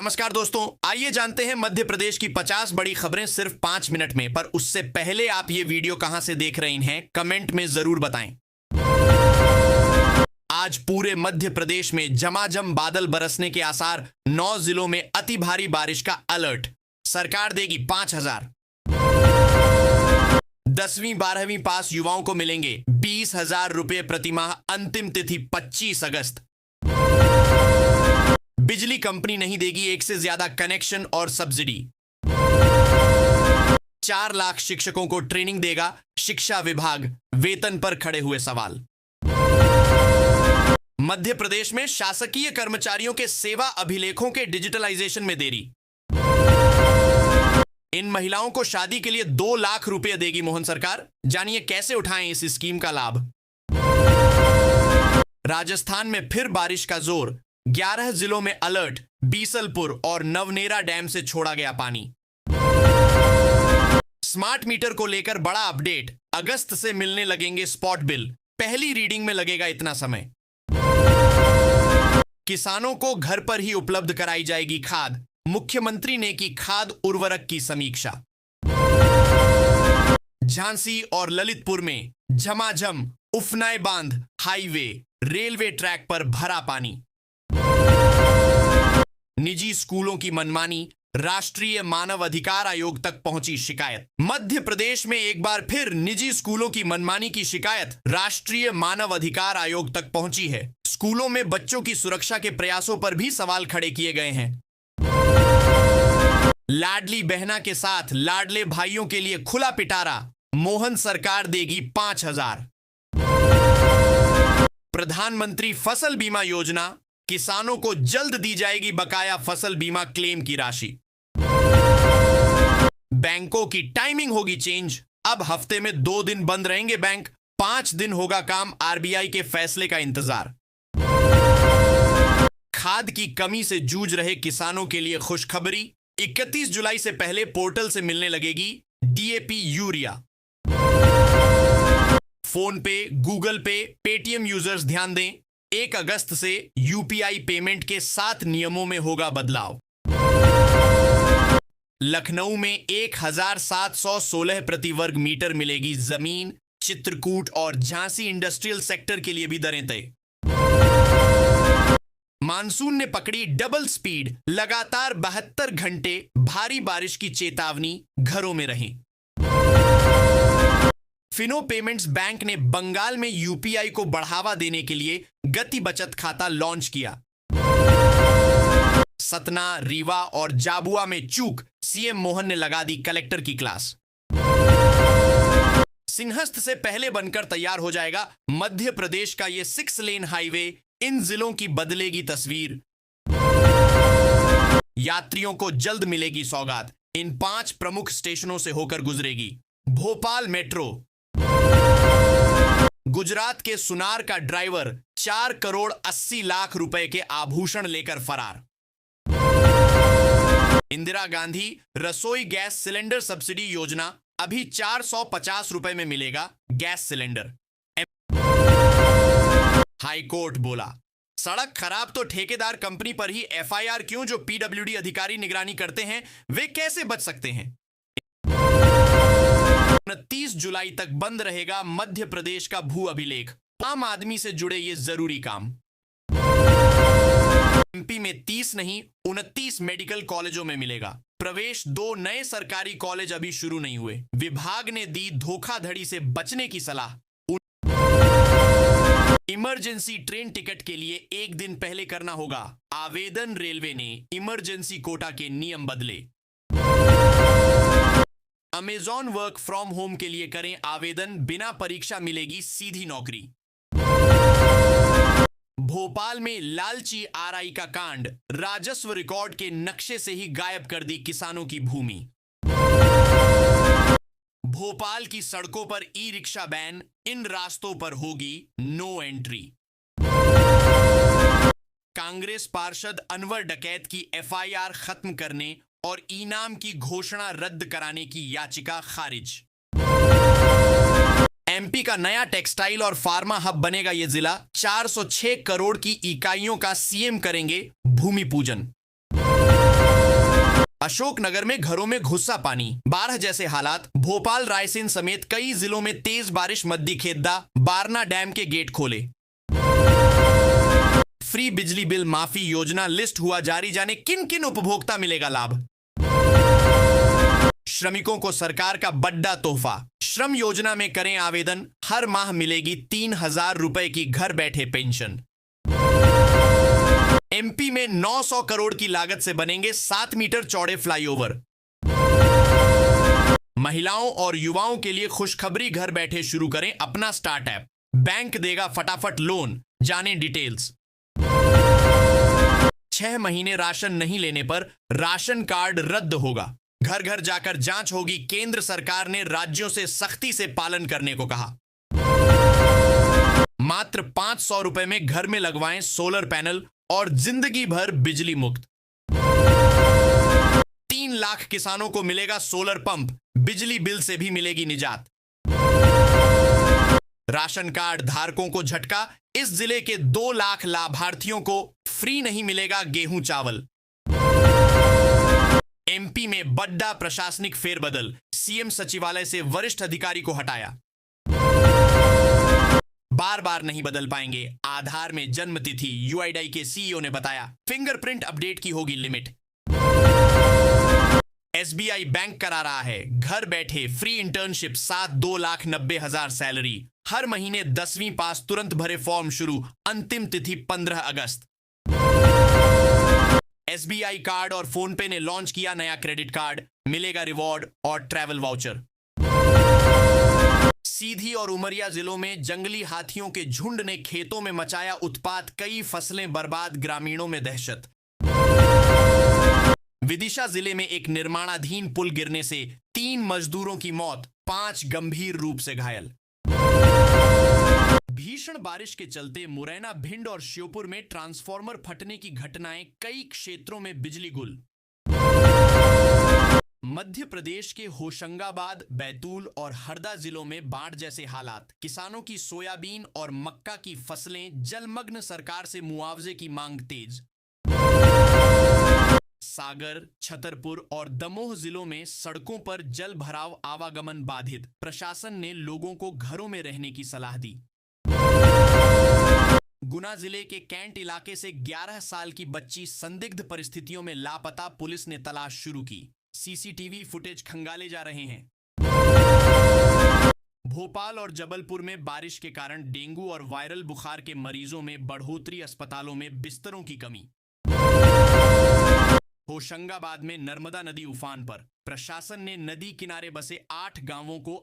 नमस्कार दोस्तों, आइए जानते हैं मध्य प्रदेश की 50 बड़ी खबरें सिर्फ 5 मिनट में। पर उससे पहले आप ये वीडियो कहां से देख रहे हैं, कमेंट में जरूर बताएं। आज पूरे मध्य प्रदेश में झमाझम बादल बरसने के आसार। 9 जिलों में अति भारी बारिश का अलर्ट। सरकार देगी 5,000। 10वीं 12वीं पास युवाओं को मिलेंगे 20,000 रुपए प्रतिमाह। अंतिम तिथि 25 अगस्त। बिजली कंपनी नहीं देगी 1 से ज्यादा कनेक्शन और सब्सिडी। 4 लाख शिक्षकों को ट्रेनिंग देगा शिक्षा विभाग। वेतन पर खड़े हुए सवाल। मध्य प्रदेश में शासकीय कर्मचारियों के सेवा अभिलेखों के डिजिटलाइजेशन में देरी। इन महिलाओं को शादी के लिए 2 लाख रुपए देगी मोहन सरकार। जानिए कैसे उठाएं इस स्कीम का लाभ। राजस्थान में फिर बारिश का जोर। 11 जिलों में अलर्ट। बीसलपुर और नवनेरा डैम से छोड़ा गया पानी। स्मार्ट मीटर को लेकर बड़ा अपडेट। अगस्त से मिलने लगेंगे स्पॉट बिल। पहली रीडिंग में लगेगा इतना समय। किसानों को घर पर ही उपलब्ध कराई जाएगी खाद। मुख्यमंत्री ने की खाद उर्वरक की समीक्षा। झांसी और ललितपुर में झमाझम। उफनाई बांध, हाईवे, रेलवे ट्रैक पर भरा पानी। निजी स्कूलों की मनमानी। राष्ट्रीय मानव अधिकार आयोग तक पहुंची शिकायत। मध्य प्रदेश में एक बार फिर निजी स्कूलों की मनमानी की शिकायत राष्ट्रीय मानव अधिकार आयोग तक पहुंची है। स्कूलों में बच्चों की सुरक्षा के प्रयासों पर भी सवाल खड़े किए गए हैं। लाडली बहना के साथ लाडले भाइयों के लिए खुला पिटारा। मोहन सरकार देगी 5,000। प्रधानमंत्री फसल बीमा योजना। किसानों को जल्द दी जाएगी बकाया फसल बीमा क्लेम की राशि। बैंकों की टाइमिंग होगी चेंज। अब हफ्ते में 2 दिन बंद रहेंगे बैंक। 5 दिन होगा काम। आरबीआई के फैसले का इंतजार। खाद की कमी से जूझ रहे किसानों के लिए खुशखबरी। 31 जुलाई से पहले पोर्टल से मिलने लगेगी डीएपी यूरिया। फोन पे, गूगल पे, पेटीएम यूजर्स ध्यान दें। 1 अगस्त से यूपीआई पेमेंट के 7 नियमों में होगा बदलाव। लखनऊ में 1,716 प्रति वर्ग मीटर मिलेगी जमीन। चित्रकूट और झांसी इंडस्ट्रियल सेक्टर के लिए भी दरें तय। मानसून ने पकड़ी डबल स्पीड। लगातार 72 घंटे भारी बारिश की चेतावनी। घरों में रहें। फिनो पेमेंट्स बैंक ने बंगाल में यूपीआई को बढ़ावा देने के लिए गति बचत खाता लॉन्च किया। सतना, रीवा और जाबुआ में चूक। सीएम मोहन ने लगा दी कलेक्टर की क्लास। सिंहस्थ से पहले बनकर तैयार हो जाएगा मध्य प्रदेश का ये 6 लेन हाईवे। इन जिलों की बदलेगी तस्वीर। यात्रियों को जल्द मिलेगी सौगात। इन 5 प्रमुख स्टेशनों से होकर गुजरेगी। भोपाल मेट्रो। गुजरात के सुनार का ड्राइवर 4 करोड़ 80 लाख रुपए के आभूषण लेकर फरार। इंदिरा गांधी रसोई गैस सिलेंडर सब्सिडी योजना। अभी 450 रुपए में मिलेगा गैस सिलेंडर। हाईकोर्ट बोला, सड़क खराब तो ठेकेदार कंपनी पर ही एफआईआर क्यों? जो पीडब्ल्यूडी अधिकारी निगरानी करते हैं वे कैसे बच सकते हैं? 29 जुलाई तक बंद रहेगा मध्य प्रदेश का भू अभिलेख। आम आदमी से जुड़े ये जरूरी काम। एमपी में 30 नहीं 29 मेडिकल कॉलेजों में मिलेगा प्रवेश। 2 नए सरकारी कॉलेज अभी शुरू नहीं हुए। विभाग ने दी धोखाधड़ी से बचने की सलाह। इमरजेंसी ट्रेन टिकट के लिए 1 दिन पहले करना होगा आवेदन। रेलवे ने इमरजेंसी कोटा के नियम बदले। अमेजॉन वर्क फ्रॉम होम के लिए करें आवेदन। बिना परीक्षा मिलेगी सीधी नौकरी। भोपाल में लालची आरआई का कांड। राजस्व रिकॉर्ड के नक्शे से ही गायब कर दी किसानों की भूमि। भोपाल की सड़कों पर ई रिक्शा बैन। इन रास्तों पर होगी नो एंट्री। कांग्रेस पार्षद अनवर डकैत की एफआईआर खत्म करने और इनाम की घोषणा रद्द कराने की याचिका खारिज। एमपी का नया टेक्सटाइल और फार्मा हब बनेगा यह जिला। 406 करोड़ की इकाइयों का सीएम करेंगे भूमि पूजन। अशोकनगर में घरों में घुसा पानी, बाढ़ जैसे हालात। भोपाल, रायसेन समेत कई जिलों में तेज बारिश मद्दी खेदा, बारना डैम के गेट खोले। फ्री बिजली बिल माफी योजना लिस्ट हुआ जारी, जाने किन किन उपभोक्ता मिलेगा लाभ। श्रमिकों को सरकार का बड़ा तोहफा, श्रम योजना में करें आवेदन, हर माह मिलेगी 3,000 रुपए की घर बैठे पेंशन। एमपी में 900 करोड़ की लागत से बनेंगे 7 मीटर चौड़े फ्लाईओवर। महिलाओं और युवाओं के लिए खुशखबरी, घर बैठे शुरू करें अपना स्टार्टअप, बैंक देगा फटाफट लोन, जानें डिटेल्स। 6 महीने राशन नहीं लेने पर राशन कार्ड रद्द होगा, घर घर जाकर जांच होगी, केंद्र सरकार ने राज्यों से सख्ती से पालन करने को कहा। मात्र 500 रुपए में घर में लगवाएं सोलर पैनल और जिंदगी भर बिजली मुक्त। 3 लाख किसानों को मिलेगा सोलर पंप, बिजली बिल से भी मिलेगी निजात। राशन कार्ड धारकों को झटका, इस जिले के 2 लाख लाभार्थियों को फ्री नहीं मिलेगा गेहूं चावल। एमपी में बड़ा प्रशासनिक फेरबदल, सीएम सचिवालय से वरिष्ठ अधिकारी को हटाया। बार बार नहीं बदल पाएंगे आधार में जन्म तिथि, यूआईडीआई के सीईओ ने बताया। फिंगरप्रिंट अपडेट की होगी लिमिट। एसबीआई बैंक करा रहा है घर बैठे फ्री इंटर्नशिप, 7,2,90,000 सैलरी, हर महीने 10वीं पास, तुरंत भरे फॉर्म शुरू, अंतिम तिथि 15 अगस्त। एसबीआई कार्ड और फोन पे ने लॉन्च किया नया क्रेडिट कार्ड, मिलेगा रिवॉर्ड और ट्रैवल वाउचर। सीधी और उमरिया जिलों में जंगली हाथियों के झुंड ने खेतों में मचाया उत्पात, कई फसलें बर्बाद, ग्रामीणों में दहशत। विदिशा जिले में एक निर्माणाधीन पुल गिरने से 3 मजदूरों की मौत, 5 गंभीर रूप से घायल। भीषण बारिश के चलते मुरैना, भिंड और श्योपुर में ट्रांसफार्मर फटने की घटनाएं, कई क्षेत्रों में बिजली गुल। मध्य प्रदेश के होशंगाबाद, बैतूल और हरदा जिलों में बाढ़ जैसे हालात, किसानों की सोयाबीन और मक्का की फसलें जलमग्न, सरकार से मुआवजे की मांग तेज। सागर, छतरपुर और दमोह जिलों में सड़कों पर जल भराव, आवागमन बाधित, प्रशासन ने लोगों को घरों में रहने की सलाह दी। गुना जिले के कैंट इलाके से 11 साल की बच्ची संदिग्ध परिस्थितियों में लापता, पुलिस ने तलाश शुरू की, सीसीटीवी फुटेज खंगाले जा रहे हैं। भोपाल और जबलपुर में बारिश के कारण डेंगू और वायरल बुखार के मरीजों में बढ़ोतरी, अस्पतालों में बिस्तरों की कमी। होशंगाबाद में नर्मदा नदी उफान पर, प्रशासन ने नदी किनारे बसे 8 गांवों को